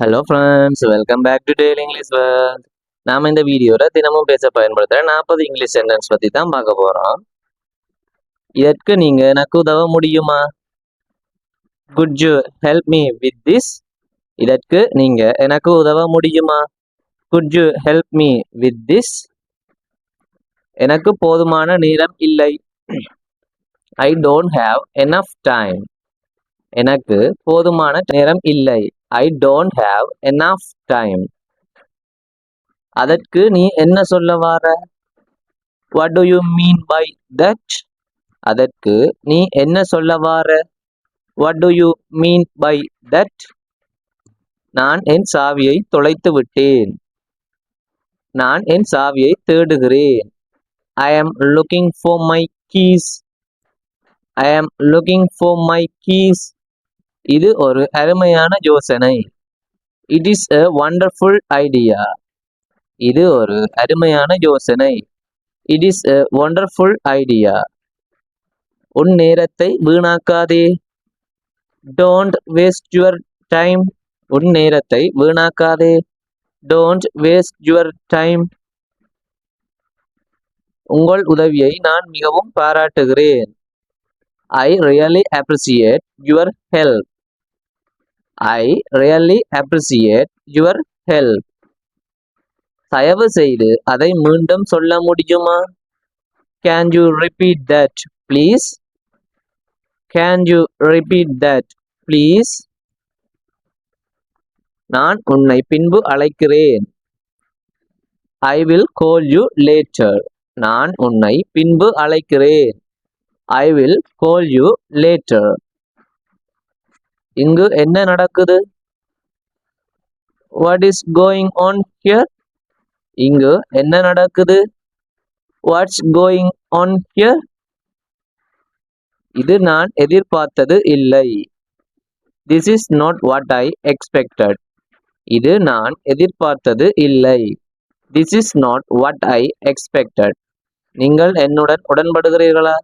Hello friends, welcome back to daily English world. நாம இந்த வீடியோவில் தினமும் பேச பயன்படுத்துகிற 40 இங்கிலீஷ் சென்டென்ஸ் பற்றி தான் பார்க்க போகிறோம். இதற்கு நீங்கள் எனக்கு உதவ முடியுமா? Could you help me with this? இதற்கு நீங்கள் எனக்கு உதவ முடியுமா? Could you help me with this? எனக்கு போதுமான நேரம் இல்லை. I don't have enough time. எனக்கு போதுமான நேரம் இல்லை. I don't have enough time. அதற்கு நீ என்ன சொல்ல வார? What do you mean by that? அதற்கு நீ என்ன சொல்ல வார? What do you mean by that? நான் என் சாவியை தொலைத்து விட்டேன். நான் என் சாவியை தேடுகிறேன். I am looking for my keys. I am looking for my keys. இது ஒரு அருமையான யோசனை. It is a wonderful idea. இது ஒரு அருமையான யோசனை. It is a wonderful idea. உன் நேரத்தை வீணாக்காதே. Don't waste your time. உன் நேரத்தை வீணாக்காதே. Don't waste your time. உங்கள் உதவியை நான் மிகவும் பாராட்டுகிறேன். I really appreciate your help. I really appreciate your help. தயவு செய்து அதை மீண்டும் சொல்ல முடியுமா? Can you repeat that, please? Can you repeat that, please? நான் உன்னை பின்பு அழைக்கிறேன். I will call you later. நான் உன்னை பின்பு அழைக்கிறேன். I will call you later. இங்கு என்ன நடக்குது? What is going on here? இங்கு என்ன நடக்குது? What's going on here? இது நான் எதிர்பார்த்தது இல்லை. This is not what I expected. இது நான் எதிர்பார்த்தது இல்லை. This is not what I expected. நீங்கள் என்னுடன் உடன்படுகிறீர்களா?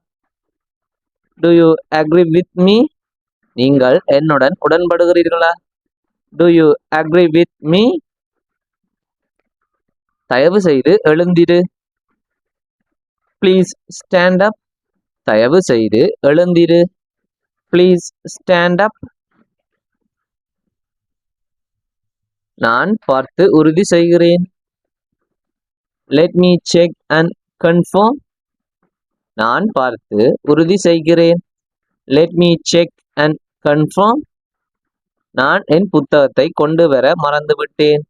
Do you agree with me? நீங்கள் என்னுடன் உடன்படுகிறீர்களா? Do you agree with me? தயவு செய்து எழுந்திரு. Please stand up. தயவு செய்து எழுந்திரு. Please stand up. நான் பார்த்து உறுதி செய்கிறேன். Let me check and confirm. நான் பார்த்து உறுதி செய்கிறேன். Let me check and confirm. நான் என் புத்தகத்தை கொண்டு வர மறந்துவிட்டேன்.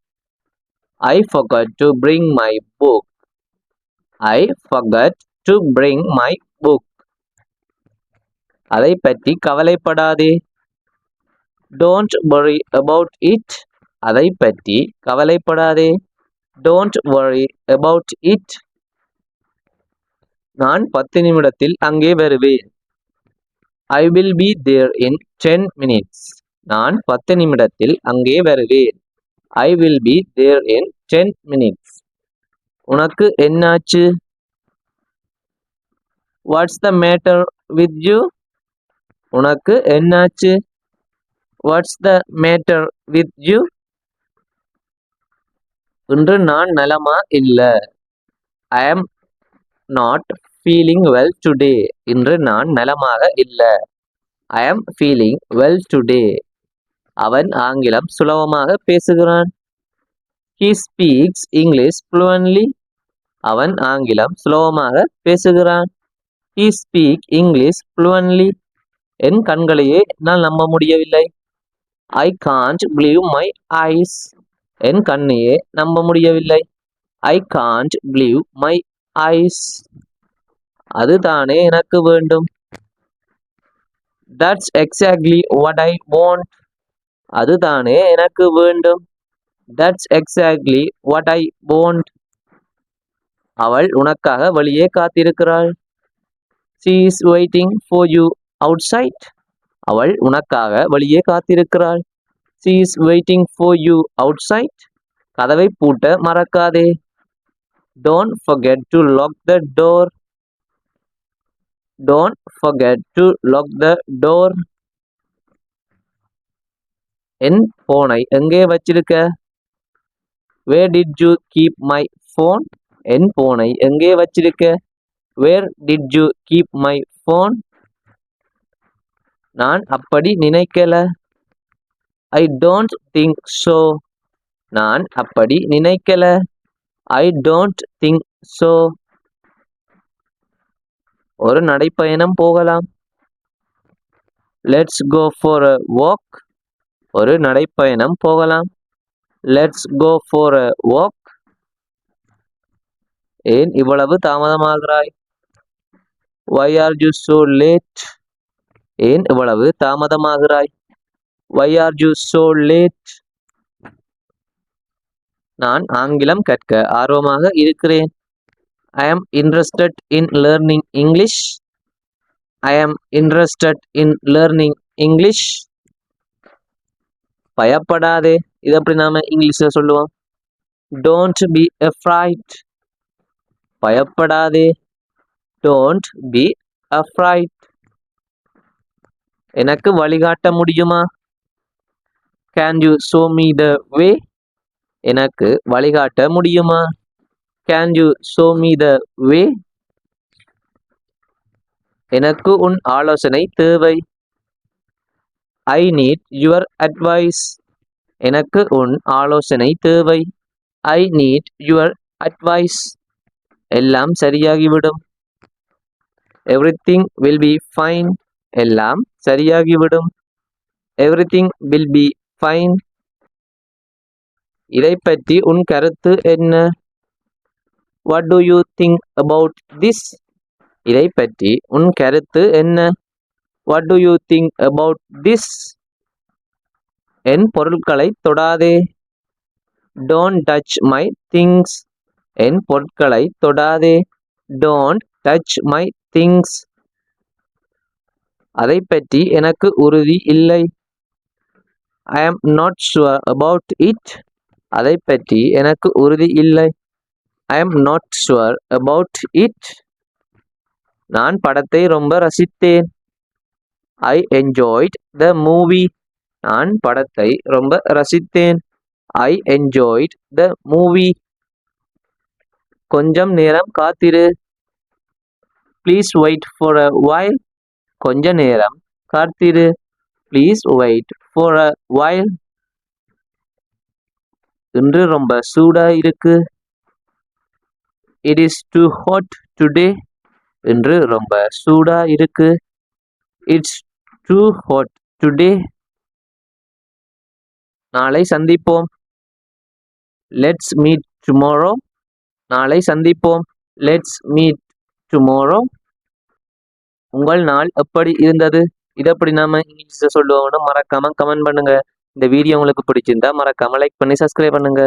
I forgot to bring my book. I forgot to bring my book. அதை பற்றி கவலைப்படாதே. Don't worry about it. அதை பற்றி கவலைப்படாதே. Don't worry about it. நான் 10 நிமிடத்தில் அங்கே வருவேன். I will be there in 10 minutes. நான் 10 நிமிடத்தில் அங்கே வருவேன். I will be there in 10 minutes. உனக்கு என்னாச்சு? What's the matter with you? உனக்கு என்னாச்சு? What's the matter with you? இன்று நான் நலமா இல்ல. I am not feeling well today. இன்று நான் நலமாக இல்ல. I am feeling well today. அவன் ஆங்கிலம் சுலபமாக பேசுகிறான். He speaks English fluently. அவன் ஆங்கிலம் சுலபமாக பேசுகிறான். He speaks English fluently. என் கண்களையே என்னால் நம்ப முடியவில்லை. I can't believe my eyes. என் கண்ணையே நம்ப முடியவில்லை. I can't believe my eyes. அதுதானே எனக்கு வேண்டும். That's exactly what I want. அதுதானே எனக்கு வேண்டும். That's exactly what I want. அவள் உனக்காக வெளியே காத்திருக்கிறாள். She is waiting for you outside. அவள் உனக்காக வெளியே காத்திருக்கிறாள். She is waiting for you outside. கதவை பூட்ட மறக்காதே. Don't forget to lock the door. Don't forget to lock the door. என் போனை எங்கே வச்சிருக்க? Where did you keep my phone? என் போனை எங்கே வச்சிருக்க? Where did you keep my phone? நான் அப்படி நினைக்கல. I don't think so. நான் அப்படி நினைக்கல. I don't think so. ஒரு நடைப்பயணம் போகலாம். Let's go for a walk. ஒரு நடைப்பயணம் போகலாம். Let's go for a walk. ஏன் இவ்வளவு தாமதமாகிறாய்? Why are you so late? ஏன் இவ்வளவு தாமதமாகிறாய்? Why are you so late? நான் ஆங்கிலம் கற்க ஆர்வமாக இருக்கிறேன். I am interested in learning English. I am interested in learning English. பயப்படாதே. இது எப்படி நாம இங்கிலீஷ்ல சொல்லுவோம்? Don't be afraid. பயப்படாதே. Don't be afraid. எனக்கு வழிகாட்ட முடியுமா? Can you show me the way? எனக்கு வழிகாட்ட முடியுமா? Can you show me the way? எனக்கு உன் ஆலோசனை தேவை. I need your advice. எனக்கு உன் ஆலோசனை தேவை. I need your advice. எல்லாம் சரியாகிவிடும். Everything will be fine. எல்லாம் சரியாகிவிடும். Everything will be fine. இதை பற்றி உன் கருத்து என்ன? What do you think about this? இதை பற்றி உன் கருத்து என்ன? What do you think about this? என் பொருட்களை தொடாதே. Don't touch my things. என் பொருட்களை தொடாதே. Don't touch my things. அதை பற்றி எனக்கு உறுதி இல்லை. I am not sure about it. அதை பற்றி எனக்கு உறுதி இல்லை. I am not sure about it. நான் படத்தை ரொம்ப ரசித்தேன். I enjoyed the movie. நான் படத்தை ரொம்ப ரசித்தேன். I enjoyed the movie. கொஞ்சம் நேரம் காத்திரு. Please wait for a while. கொஞ்ச நேரம் காத்திரு. Please wait for a while. இன்று ரொம்ப சூடா இருக்கு. It is too hot today. இன்று ரொம்ப சூடா இருக்கு. It's too hot today. நாளை சந்திப்போம். Let's meet tomorrow. நாளை சந்திப்போம். Let's meet tomorrow. உங்கள் நாள் எப்படி இருந்தது? இதை எப்படி நாம இங்கிலீஷ்ல சொல்லுவோம்னு மறக்காம கமெண்ட் பண்ணுங்க. இந்த வீடியோ உங்களுக்கு பிடிச்சிருந்தா மறக்காம லைக் பண்ணி சப்ஸ்கிரைப் பண்ணுங்க.